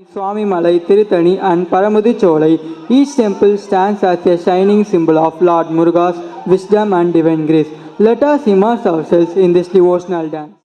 Swami Malai, Tirthani and Paramudi. Each temple stands as a shining symbol of Lord Muruga's wisdom and divine grace. Let us immerse ourselves in this devotional dance.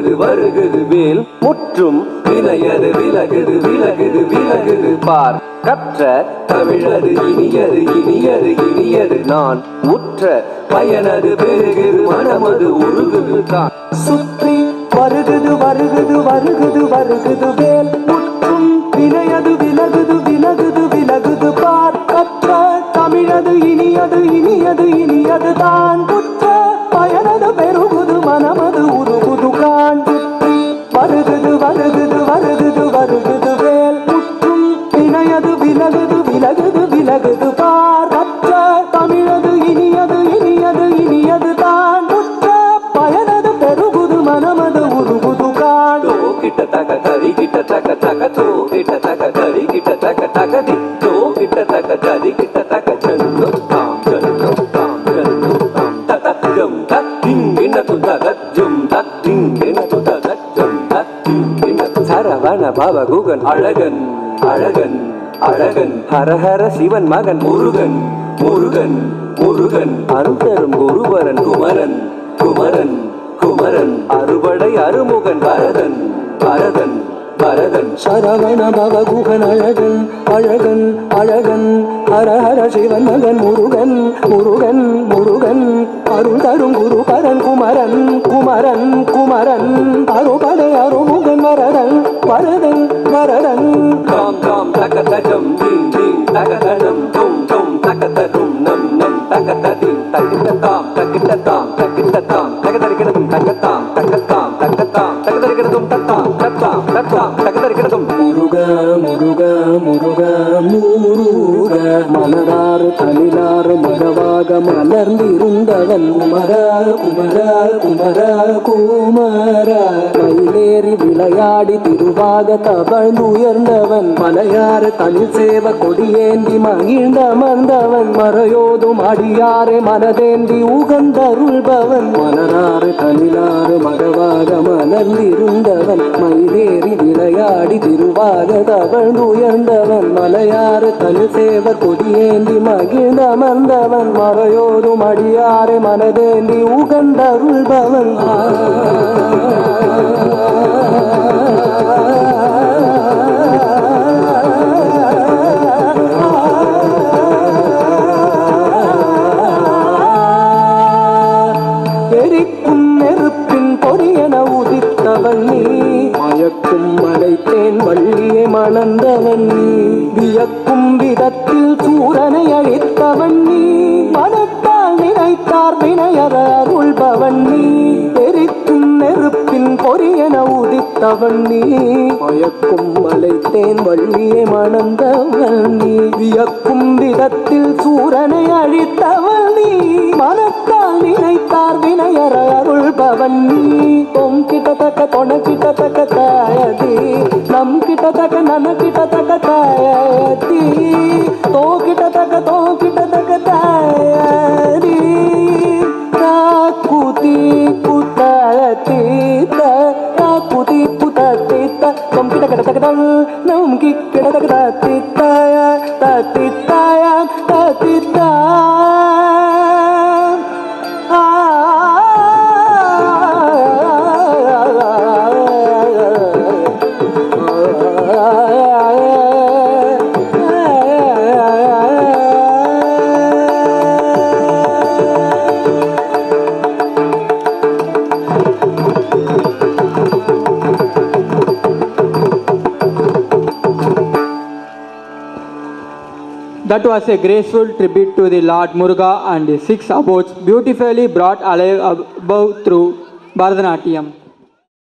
வருகுது வேல் முற்றும் வினையது விலகுது விலகுது விலகுது பார் கற்ற தமிழது இனியது இனியது இனியது நான் உற்ற பயனது பெருகுது மனமது உருகுது தான் சுற்றி வருகுது வருகுது வருகுது வருகுது வேல் முற்றும் வினையது விலகுது விலகுது விலகுது பார் கற்ற தமிழது இனியது இனியது இனியது தான் உற்ற பயனது பெருகுது மனமது உருகுது கான் வருகுது வருகுது வருகுது வருகுது வேல் முற்றும் வினையது விலகுது விலகுது விலகுது பார் கற்ற தமிழது இனியது இனியது இனியது தான் உற்ற பயனது பெருகுது மனமது உருகுது கான் கிட்ட தக கரி கிட்ட தக தக தோ கிட்ட தக கரி கிட்ட தக தக தி தோ கிட்ட தக கரி கிட்ட தக ஜன்னு தாம் ஜன்னு தாம் ஜன்னு தாம் தக ஜம் தக் திங்கின துதக ஜம் தக் திங்கின துதக ஜம் தக் திங்கின சரவண பவ குகன் அழகன் அழகன் அழகன் ஹரஹர சிவன் மகன் முருகன் முருகன் முருகன் அருந்தரும் குருவரன் குமரன் குமரன் குமரன் அறுபடை அருமுகன் பரதன் பரதன் பரதன் சரவண பவகுகன் அழகன் அழகன் அழகன் ஹரஹர சிவன் மகன் முருகன் முருகன் முருகன் அருள் தரும் குருபரன் குமரன் குமரன் குமரன் அறுபடை அருமுகன் வரதன் வரதன் வரதன் தாம் தாம் தகதம் தீம் தீம் தகதம் தும் தும் தகதம் நம் நம் தகதம் தகிததாம் தகிததாம் தகிததாம் தகதரிகதம் தகதாம் தகதாம் தகதாம் தகதரிகதம் தத்தாம் தத்தாம் தத்தாம் தகதரிகதம் முருகா முருகா முருகா முருகா மலராறு தனிலாறு மரவாக மலர்ந்திருந்தவன் குமரா குமரா குமரா குமரா மயிலேறி விளையாடி திருவாக தவழ்ந்துயர்ந்தவன் மலையாறு தனில் சேவ கொடியேந்தி மகிழ்ந்த மந்தவன் மறையோதும் அடியாரை மனதேந்தி உகந்தருள்பவன் மலராறு தனிலாறு மரவாக மலர்ந்திருந்தவன் மயிலேறி விளையாடி திருவாக தவழ்ந்துயர்ந்தவன் மலையாறு தனில் சேவ கொடியேந்தி மகிழ்ந்த மந்தவன் மறையோதும் அடியாரை மனதேந்தி உகந்தருள்பவன் எரிக்கும் நெருப்பின் பொறியென உதித்தவன் நீ மயக்கும் மலைத்தேன் வள்ளியை மணந்தவன் நீ வியக்கும் விதத்தில் சூரனை அழித்தவன் நீ மனத்தால் நினைத்தார் வினையற அருள்பவன் நீ எரிக்கும் நெருப்பின் பொறியென உதித்தவன் நீ மயக்கும் மலைத்தேன் வள்ளியை மணந்தவன் நீ வியக்கும் விதத்தில் சூரனை அழித்தவன் நீ மனத்தால் நினைத்தார் வினையற அருள்பவன் நீ தொம் கிட்டத்தக்க தொண கிட்டத்தக்க தாயதி நம் கிட்டத்தக்க நன கிட்டத்தக்க தாயதி தோ கிட்டத்தக்க தாயதி காக்குதி குத்தத்தி காக்குதி குத்தத்தி தொம் கிட்டத்தக்க நம் கிட்டத்தக்க தாத்தித்தாய தாத்தித்தாய தாத்தித்தாய ஆ That was a graceful tribute to the Lord Muruga and the six abodes beautifully brought alive above through Bharatanatyam.